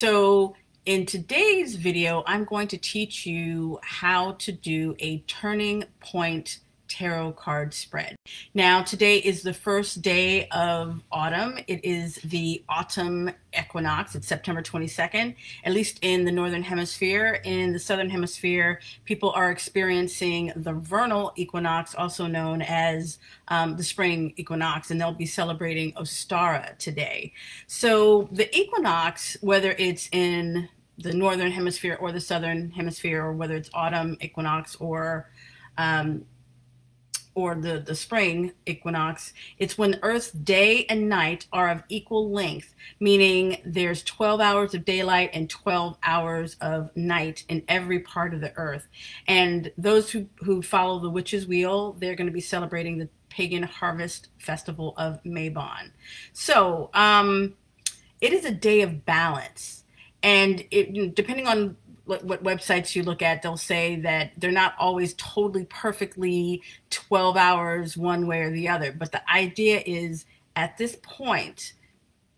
So in today's video, I'm going to teach you how to do a turning point tarot card spread. Now, today is the first day of autumn. It is the Autumn Equinox. It's September 22nd, at least in the Northern Hemisphere. In the Southern Hemisphere, people are experiencing the vernal equinox, also known as the spring equinox, and they'll be celebrating Ostara today. So the equinox, whether it's in the Northern Hemisphere or the Southern Hemisphere, or whether it's autumn equinox or the spring equinox, it's when Earth's day and night are of equal length, meaning there's 12 hours of daylight and 12 hours of night in every part of the Earth. And those who follow the witch's wheel, they're going to be celebrating the pagan harvest festival of Mabon. So it is a day of balance. And depending on what websites you look at, they'll say that they're not always totally perfectly 12 hours one way or the other. But the idea is, at this point,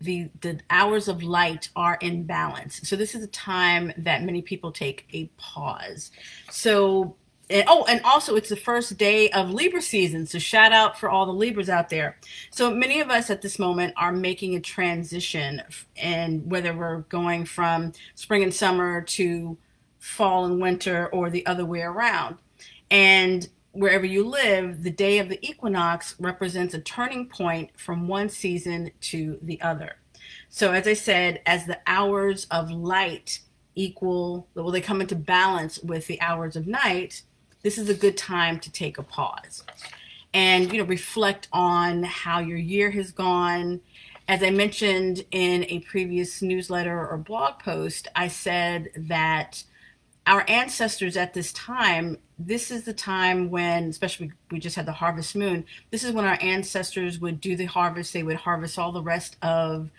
the hours of light are in balance. So this is a time that many people take a pause. So, and also it's the first day of Libra season. So shout out for all the Libras out there. So many of us at this moment are making a transition, and whether we're going from spring and summer to fall and winter or the other way around. And wherever you live, the day of the equinox represents a turning point from one season to the other. So as I said, as the hours of light they come into balance with the hours of night, this is a good time to take a pause and reflect on how your year has gone. As I mentioned in a previous newsletter or blog post, I said that our ancestors at this time, this is the time when, especially we just had the harvest moon, this is when our ancestors would do the harvest. They would harvest all the rest of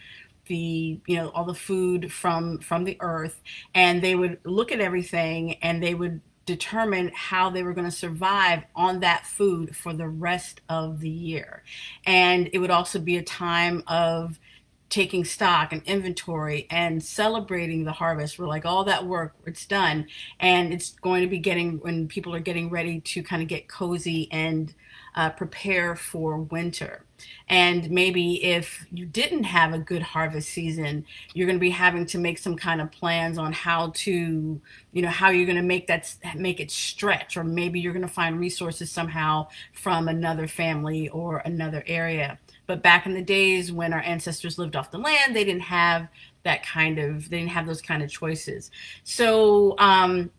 the, all the food from the earth, and they would look at everything and they would determine how they were going to survive on that food for the rest of the year. And it would also be a time of taking stock and inventory and celebrating the harvest. We're like, all that work, it's done. And it's going to be when people are getting ready to kind of get cozy and prepare for winter. And maybe if you didn't have a good harvest season, you're going to be having to make some kind of plans on how to, how you're going to make it stretch, or maybe you're going to find resources somehow from another family or another area. But back in the days when our ancestors lived off the land, they didn't have those kind of choices. So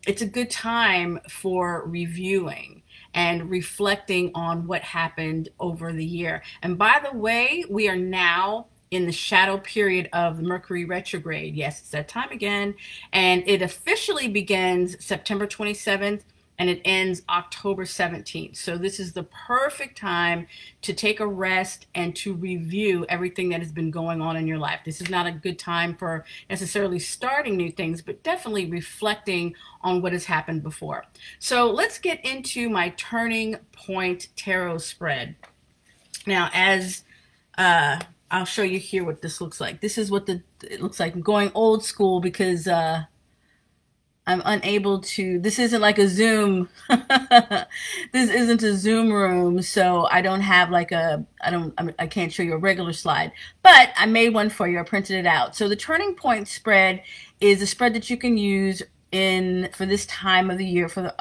it's a good time for reviewing and reflecting on what happened over the year. And by the way, we are now in the shadow period of Mercury retrograde. Yes, it's that time again. And it officially begins September 27th. And it ends October 17th. So this is the perfect time to take a rest and to review everything that has been going on in your life. This is not a good time for necessarily starting new things, but definitely reflecting on what has happened before. So let's get into my turning point tarot spread. Now, as I'll show you here what this looks like. This is what it looks like. I'm going old school because I'm unable to, this isn't like a Zoom, this isn't a Zoom room, so I don't have like I can't show you a regular slide, but I made one for you. I printed it out. So the turning point spread is a spread that you can use for this time of the year, for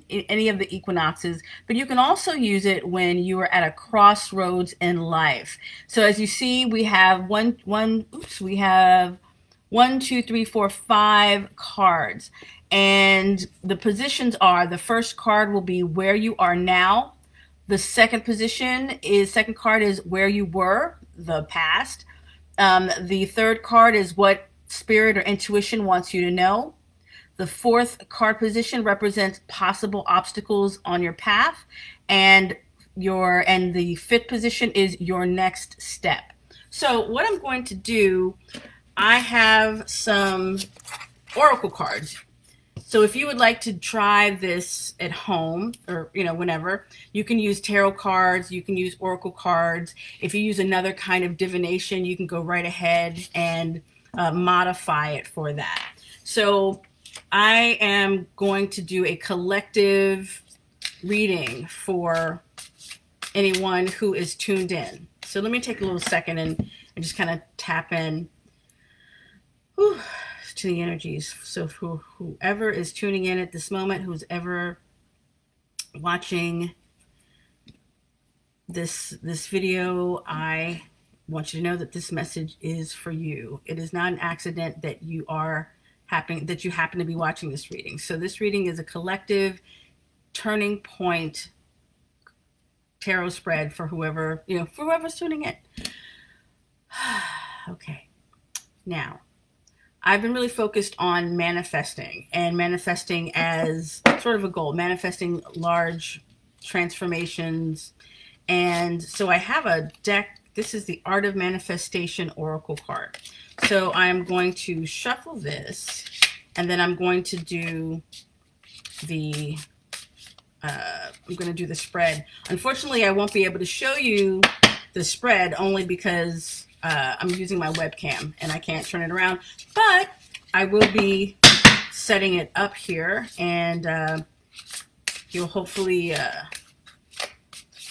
any of the equinoxes, but you can also use it when you are at a crossroads in life. So as you see, we have we have 1, 2, 3, 4, 5 cards. And the positions are, the first card will be where you are now. The second card is where you were, the past. The third card is what spirit or intuition wants you to know. The fourth card position represents possible obstacles on your path. And the fifth position is your next step. So what I'm going to do, I have some oracle cards. So if you would like to try this at home, or whenever, you can use tarot cards, you can use oracle cards. If you use another kind of divination, you can go right ahead and modify it for that. So I am going to do a collective reading for anyone who is tuned in. So let me take a little second and just kind of tap in to the energies. So for whoever is tuning in at this moment, who's ever watching this video, I want you to know that this message is for you. It is not an accident that you happen to be watching this reading. So this reading is a collective turning point tarot spread for whoever, for whoever's tuning in. Okay. Now, I've been really focused on manifesting as sort of a goal, manifesting large transformations. And so I have a deck. This is the Art of Manifestation Oracle card. So I'm going to shuffle this, and then I'm going to do the spread. Unfortunately, I won't be able to show you the spread only because I'm using my webcam and I can't turn it around, but I will be setting it up here, and you'll hopefully,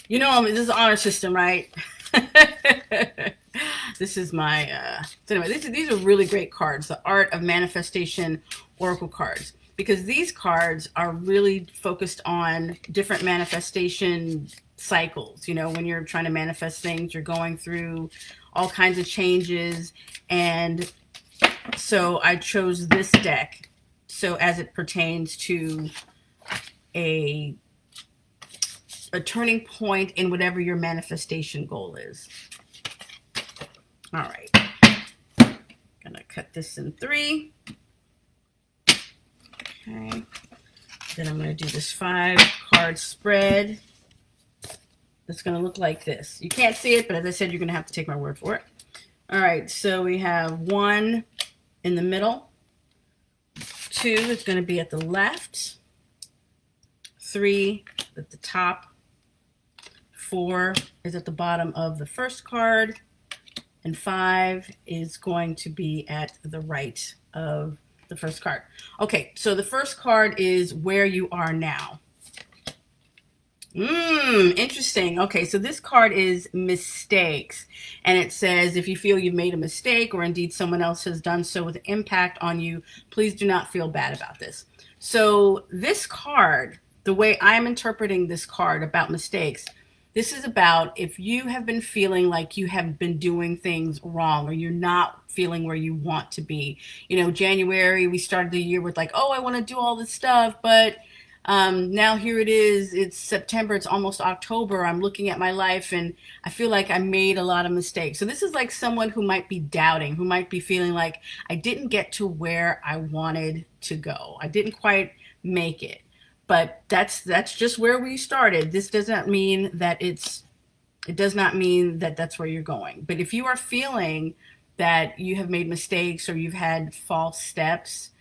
this is honor system, right? This is my, so anyway, these are really great cards, the Art of Manifestation Oracle cards, because these cards are really focused on different manifestation cycles. When you're trying to manifest things, you're going through all kinds of changes. And so I chose this deck so as it pertains to a turning point in whatever your manifestation goal is. All right. Gonna cut this in 3. Okay. Then I'm going to do this 5-card spread. It's going to look like this. You can't see it, but as I said, you're going to have to take my word for it. All right. So we have 1 in the middle. 2 is going to be at the left. 3 at the top. 4 is at the bottom of the first card. And 5 is going to be at the right of the first card. Okay, so the first card is where you are now. Interesting. Okay, so this card is mistakes. And it says, if you feel you've made a mistake or indeed someone else has done so with impact on you, please do not feel bad about this. So this card, the way I'm interpreting this card about mistakes, this is about if you have been feeling like you have been doing things wrong or you're not feeling where you want to be. January, we started the year with like, oh, I want to do all this stuff, but now here it is. It's September. It's almost October. I'm looking at my life and I feel like I made a lot of mistakes. So this is like someone who might be doubting, who might be feeling like I didn't get to where I wanted to go. I didn't quite make it. But that's just where we started. This does not mean that it does not mean that that's where you're going. But if you are feeling that you have made mistakes or you've had false steps,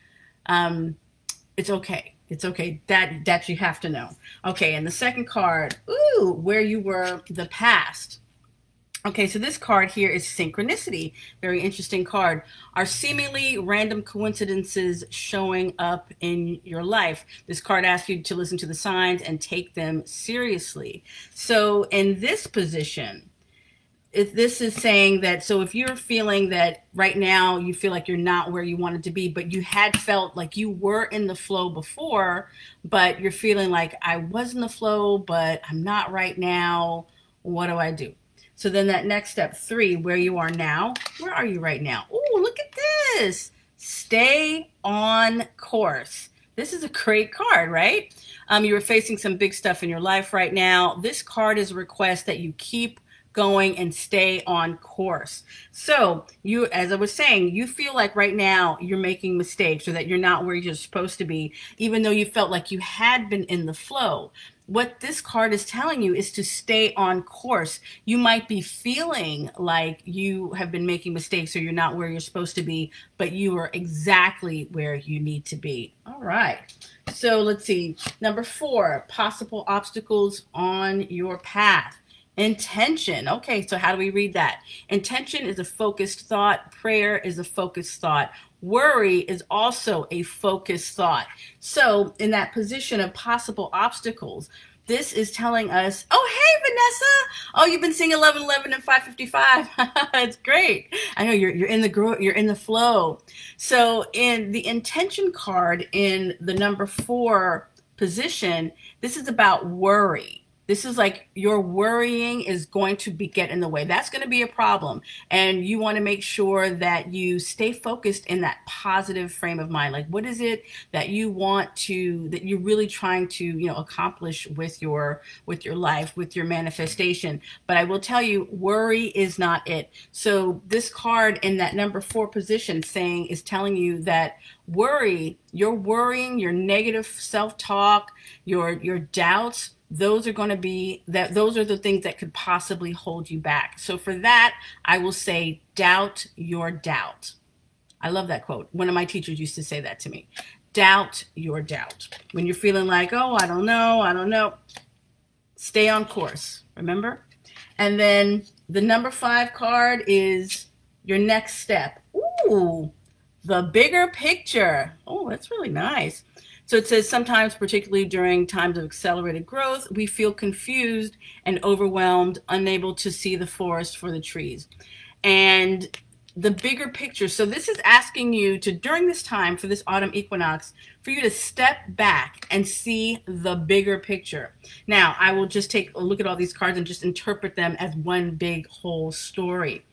it's okay. It's okay. That you have to know. Okay, and the second card, where you were the past. Okay, so this card here is synchronicity. Very interesting card. Are seemingly random coincidences showing up in your life? This card asks you to listen to the signs and take them seriously. So in this position, this is saying that, so if you're feeling that right now you feel like you're not where you wanted to be, but you had felt like you were in the flow before, but you're feeling like I was in the flow, but I'm not right now. What do I do? So then that next step, 3, where you are now. Where are you right now? Oh, look at this. Stay on course. This is a great card, right? You were facing some big stuff in your life right now. This card is a request that you keep going and stay on course. So you, as I was saying, you feel like right now you're making mistakes or that you're not where you're supposed to be, even though you felt like you had been in the flow. What this card is telling you is to stay on course. You might be feeling like you have been making mistakes or you're not where you're supposed to be, but you are exactly where you need to be. All right. So let's see. Number 4, possible obstacles on your path. Intention. Okay, so how do we read that? Intention is a focused thought. Prayer is a focused thought. Worry is also a focused thought. So, in that position of possible obstacles, this is telling us, oh, hey, Vanessa. Oh, you've been seeing 1111 and 555. It's great. I know you're in the flow. So, in the intention card in the number 4 position, this is about worry. This is like your worrying is going to get in the way. That's going to be a problem. And you want to make sure that you stay focused in that positive frame of mind. Like, what is it that you want to, that you're really trying to, accomplish with your life, with your manifestation. But I will tell you, worry is not it. So this card in that number 4 position is telling you that your worrying, your negative self-talk, your doubts, those are the things that could possibly hold you back. So for that, I will say, doubt your doubt. I love that quote. One of my teachers used to say that to me. Doubt your doubt. When you're feeling like, oh, I don't know, stay on course, remember? And then the number 5 card is your next step. Ooh, the bigger picture. Oh, that's really nice. So it says, sometimes, particularly during times of accelerated growth, we feel confused and overwhelmed, unable to see the forest for the trees. And the bigger picture. So this is asking you to, during this time, for this autumn equinox, for you to step back and see the bigger picture. Now, I will just take a look at all these cards and just interpret them as one big whole story.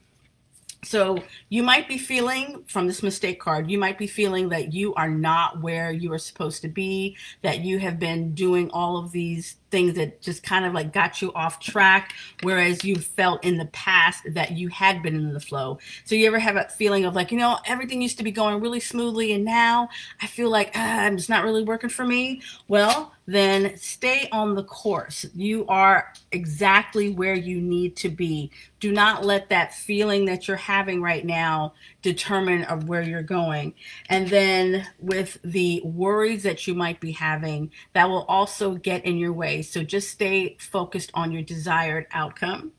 So you might be feeling, from this mistake card, you might be feeling that you are not where you are supposed to be, that you have been doing all of these things that just kind of like got you off track, whereas you felt in the past that you had been in the flow. So you ever have a feeling of like, everything used to be going really smoothly and now I feel like it's not really working for me? Well, then stay on the course. You are exactly where you need to be. Do not let that feeling that you're having right now determine of where you're going. And then with the worries that you might be having, that will also get in your way. So just stay focused on your desired outcome.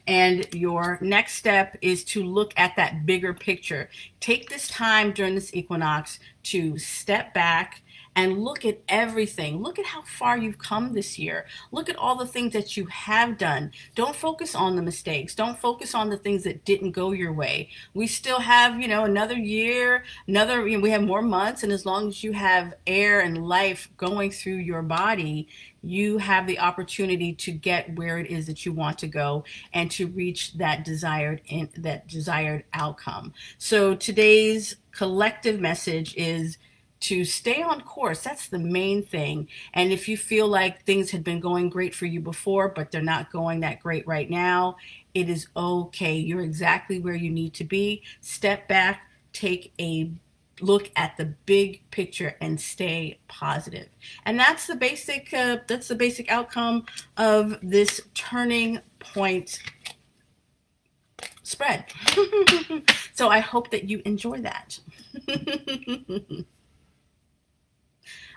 And your next step is to look at that bigger picture. Take this time during this equinox to step back and look at everything. Look at how far you've come this year. Look at all the things that you have done. Don't focus on the mistakes. Don't focus on the things that didn't go your way. We still have, another year, we have more months. And as long as you have air and life going through your body, you have the opportunity to get where it is that you want to go and to reach that desired outcome. So today's collective message is to stay on course. That's the main thing. And if you feel like things had been going great for you before, but they're not going that great right now, it is okay. You're exactly where you need to be. Step back, take a look at the big picture and stay positive. And that's the basic outcome of this turning point spread. So I hope that you enjoy that.